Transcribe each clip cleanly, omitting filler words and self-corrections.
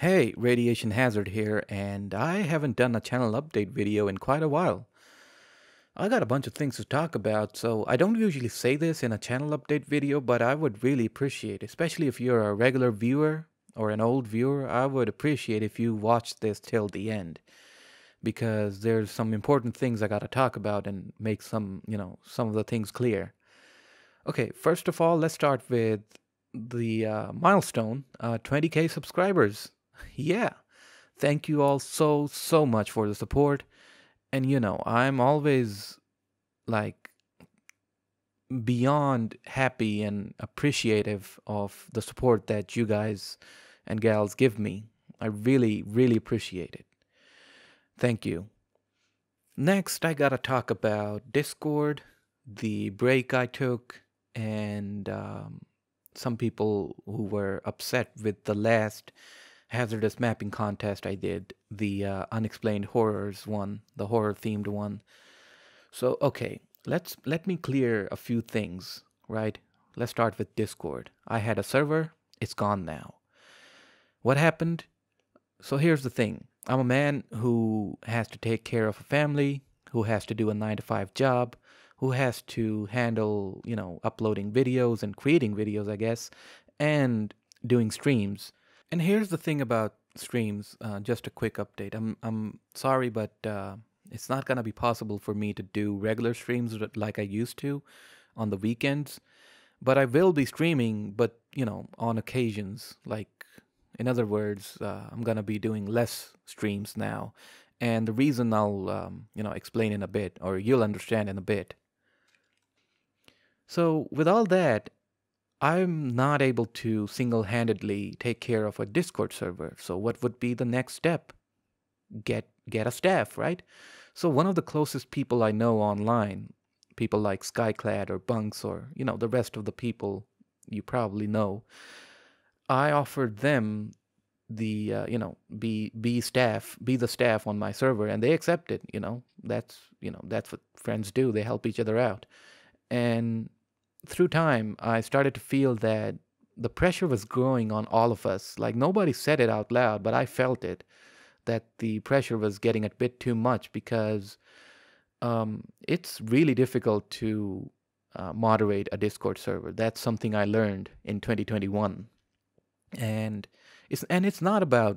Hey, Radiation Hazard here, and I haven't done a channel update video in quite a while. I got a bunch of things to talk about, so I don't usually say this in a channel update video, but I would really appreciate, especially if you're a regular viewer or an old viewer, I would appreciate if you watch this till the end, because there's some important things I gotta talk about and make some of the things clear. Okay, first of all, let's start with the milestone, 20K subscribers. Yeah. Thank you all so much for the support. And I'm always like beyond happy and appreciative of the support that you guys and gals give me. I really appreciate it. Thank you. Next, I gotta talk about Discord, the break I took, and some people who were upset with the last hazardous mapping contest I did, the unexplained horrors one, the horror themed one. So okay, let me clear a few things, right? Let's start with Discord. I had a server, it's gone now. What happened? So here's the thing. I'm a man who has to take care of a family, who has to do a 9 to 5 job, who has to handle, uploading videos and creating videos, I guess, and doing streams. And here's the thing about streams, just a quick update. I'm sorry, but it's not gonna be possible for me to do regular streams like I used to on the weekends. But I will be streaming, but on occasions. Like, in other words, I'm gonna be doing less streams now. And the reason I'll explain in a bit, or you'll understand in a bit. So with all that, I'm not able to single-handedly take care of a Discord server. So what would be the next step? Get a staff, right? So one of the closest people I know online, people like Skyclad or Bunks or the rest of the people you probably know, I offered them the be the staff on my server, and they accepted. That's what friends do. They help each other out. And through time, I started to feel that the pressure was growing on all of us. Like, nobody said it out loud, but I felt it, that the pressure was getting a bit too much because it's really difficult to moderate a Discord server. That's something I learned in 2021. And it's not about,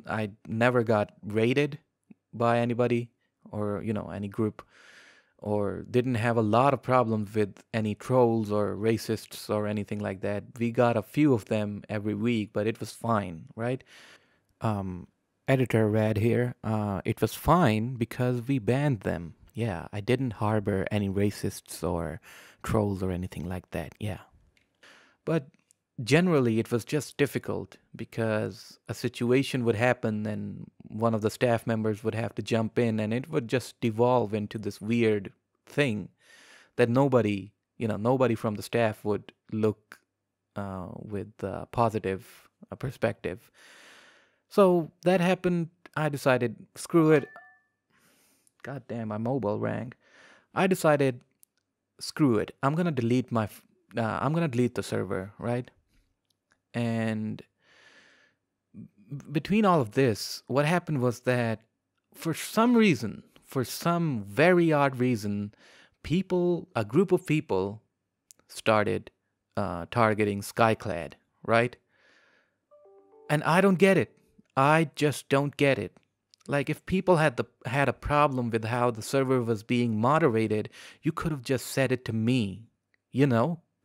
I never got raided by anybody or, any group, or didn't have a lot of problems with any trolls or racists or anything like that. We got a few of them every week, but it was fine, right? Um, Editor Rad here. It was fine because we banned them. Yeah, I didn't harbor any racists or trolls or anything like that. Yeah. But generally, it was just difficult because a situation would happen and one of the staff members would have to jump in, and it would just devolve into this weird thing that nobody from the staff would look with a positive perspective. So that happened. I decided, screw it. God damn, my mobile rang. I decided, screw it. I'm gonna delete the server, right? And between all of this, what happened was that for some reason, for some very odd reason, a group of people started targeting Skyclad, right? And I don't get it. I just don't get it. Like, if people had a problem with how the server was being moderated, you could have just said it to me,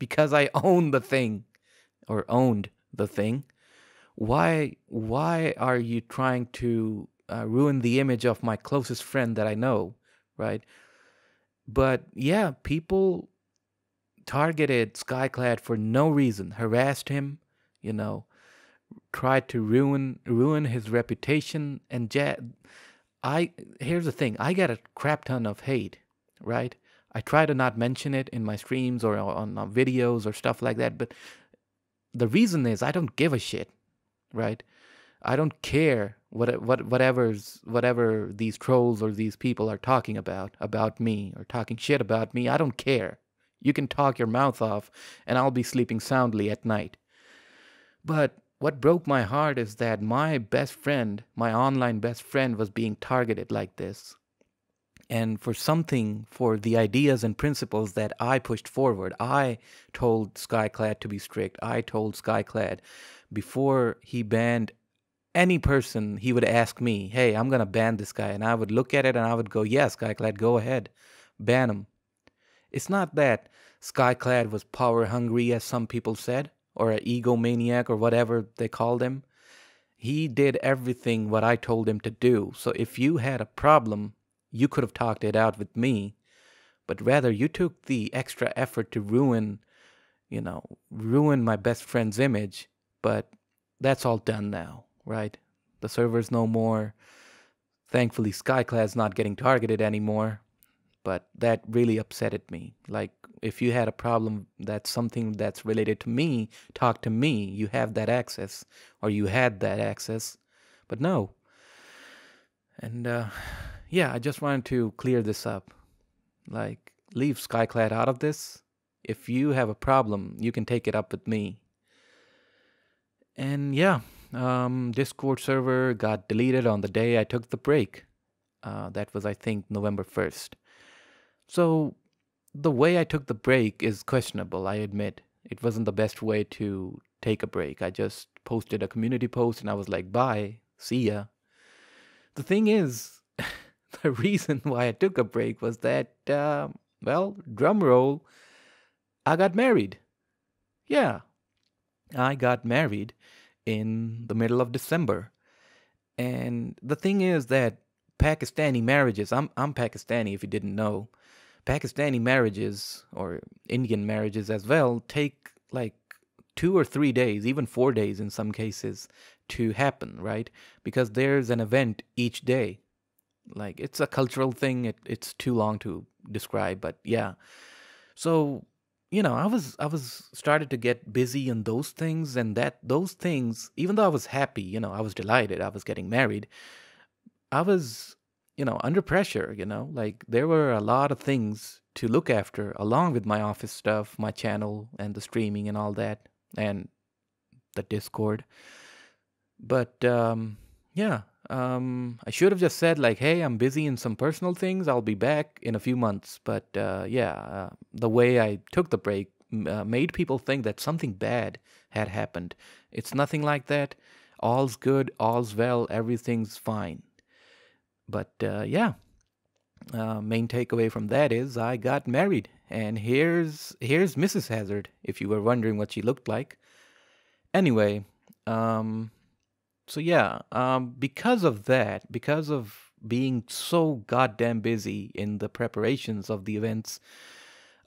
because I own the thing, or owned the thing. Why are you trying to ruin the image of my closest friend that I know, right? But yeah, people targeted Skyclad for no reason, harassed him, you know, tried to ruin his reputation. And here's the thing, I get a crap ton of hate, right? I try to not mention it in my streams or on videos or stuff like that, but the reason is I don't give a shit, right? I don't care whatever these trolls or these people are talking about me, or talking shit about me. I don't care. You can talk your mouth off and I'll be sleeping soundly at night. But what broke my heart is that my best friend, my online best friend, was being targeted like this. And for something, for the ideas and principles that I pushed forward, I told Skyclad to be strict. I told Skyclad before he banned any person, he would ask me, hey, I'm going to ban this guy. And I would look at it and I would go, yes, Skyclad, go ahead, ban him. It's not that Skyclad was power hungry, as some people said, or an egomaniac or whatever they called him. He did everything what I told him to do. So if you had a problem, you could have talked it out with me, but rather you took the extra effort to ruin my best friend's image. But that's all done now, right? The server's no more. Thankfully, Skyclad's not getting targeted anymore. But that really upsetted me. Like, if you had a problem that's something that's related to me, talk to me. You have that access, or you had that access. But no. And yeah, I just wanted to clear this up. Like, leave Skyclad out of this. If you have a problem, you can take it up with me. And yeah, Discord server got deleted on the day I took the break. That was, I think, November 1st. So the way I took the break is questionable, I admit. It wasn't the best way to take a break. I just posted a community post and I was like, bye, see ya. The thing is, the reason why I took a break was that, well, drum roll, I got married. Yeah, I got married in the middle of December. And the thing is that Pakistani marriages, I'm Pakistani if you didn't know. Pakistani marriages, or Indian marriages as well, take like 2 or 3 days, even 4 days in some cases, to happen, right? Because there's an event each day. Like, it's a cultural thing. It's too long to describe, but yeah. So, I was started to get busy in those things, and that those things, even though I was happy, I was delighted, I was getting married, I was, under pressure, like there were a lot of things to look after along with my office stuff, my channel, and the streaming and all that, and the Discord. But yeah, I should have just said, like, hey, I'm busy in some personal things. I'll be back in a few months. But yeah, the way I took the break made people think that something bad had happened. It's nothing like that. All's good, all's well, everything's fine. But yeah, main takeaway from that is I got married, and here's Mrs. Hazard. If you were wondering what she looked like. Anyway, um, so yeah, because of that, because of being so goddamn busy in the preparations of the events,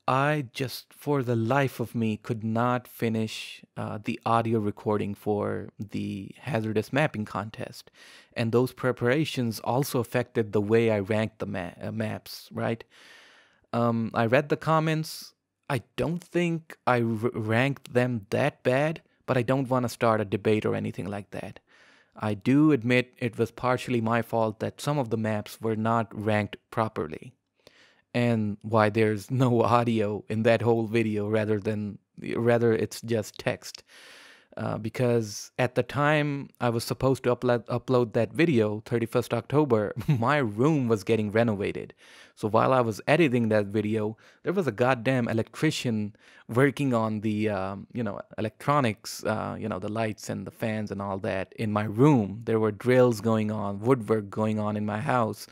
I just, for the life of me, could not finish the audio recording for the hazardous mapping contest. And those preparations also affected the way I ranked the maps, right? I read the comments. I don't think I ranked them that bad, but I don't want to start a debate or anything like that. I do admit it was partially my fault that some of the maps were not ranked properly, and why there's no audio in that whole video, rather it's just text. Because at the time I was supposed to upload that video, 31st October, my room was getting renovated. So while I was editing that video, there was a goddamn electrician working on the electronics, the lights and the fans and all that in my room. There were drills going on, woodwork going on in my house,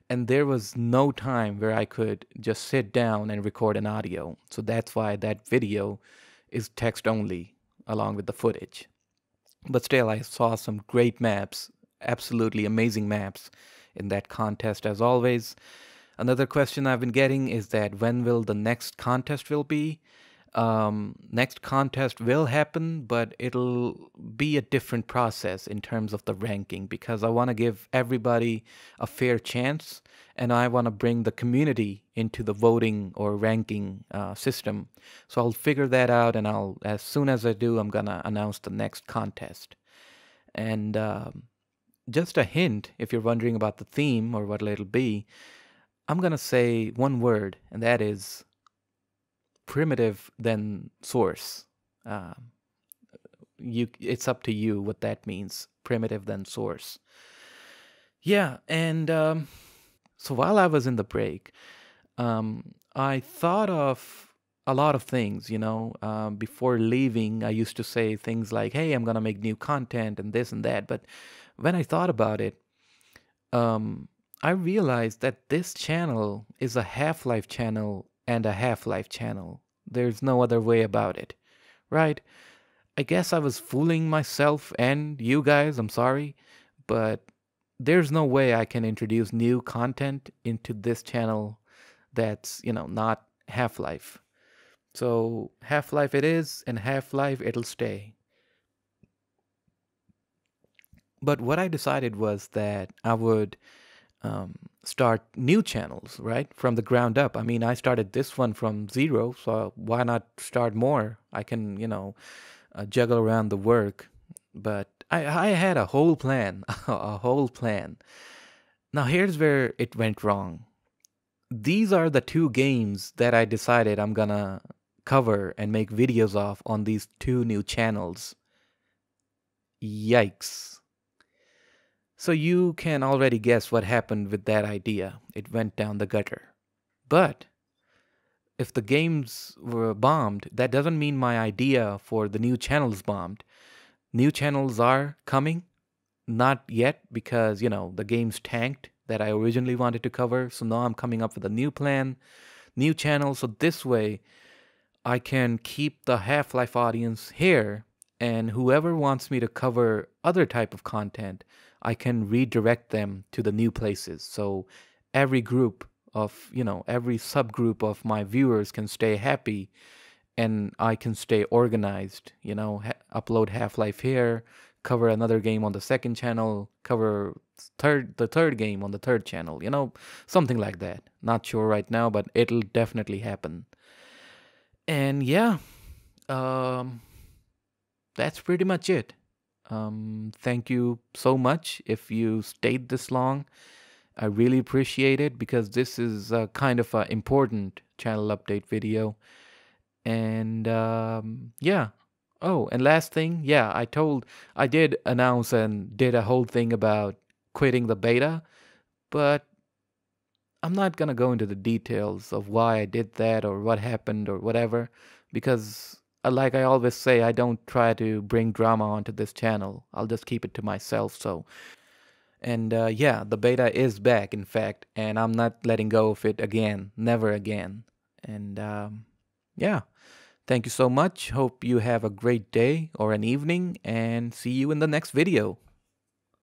and there was no time where I could just sit down and record an audio. So that's why that video is text only along with the footage. But still, I saw some great maps, absolutely amazing maps in that contest as always. Another question I've been getting is that when will the next contest will be? Next contest will happen, but it'll be a different process in terms of the ranking, because I want to give everybody a fair chance, and I want to bring the community into the voting or ranking system. So I'll figure that out, and as soon as I do, I'm gonna announce the next contest. And just a hint, if you're wondering about the theme or what it'll be, I'm gonna say one word, and that is primitive than source. Uh, it's up to you what that means, primitive than source. Yeah, and so while I was in the break, I thought of a lot of things, before leaving, I used to say things like, hey, I'm going to make new content and this and that. But when I thought about it, um, I realized that this channel is a Half Life channel and a Half Life channel. There's no other way about it, right? I guess I was fooling myself and you guys, I'm sorry, but there's no way I can introduce new content into this channel that's, not Half Life. So Half Life it is, and Half Life it'll stay. But what I decided was that I would start new channels, right? From the ground up. I mean, I started this one from zero, so why not start more? I can, juggle around the work. But I had a whole plan, a whole plan. Now, here's where it went wrong. These are the two games that I decided I'm gonna cover and make videos of on these two new channels. Yikes. So you can already guess what happened with that idea. It went down the gutter. But if the games were bombed, that doesn't mean my idea for the new channels bombed. New channels are coming. Not yet because, the game's tanked that I originally wanted to cover. So now I'm coming up with a new plan, new channel. So this way I can keep the Half-Life audience here, and whoever wants me to cover other type of content, I can redirect them to the new places. So every group of, every subgroup of my viewers can stay happy and I can stay organized, upload Half-Life here, cover another game on the second channel, cover the third game on the third channel, something like that. Not sure right now, but it'll definitely happen. And yeah, um, that's pretty much it. Thank you so much if you stayed this long. I really appreciate it because this is kind of an important channel update video. And yeah. Oh, and last thing, yeah, I did announce and did a whole thing about quitting the beta, but I'm not gonna go into the details of why I did that or what happened or whatever, because like I always say, I don't try to bring drama onto this channel. I'll just keep it to myself. So, and yeah, the beta is back, in fact, and I'm not letting go of it again, never again. And yeah, thank you so much. Hope you have a great day or an evening, and see you in the next video.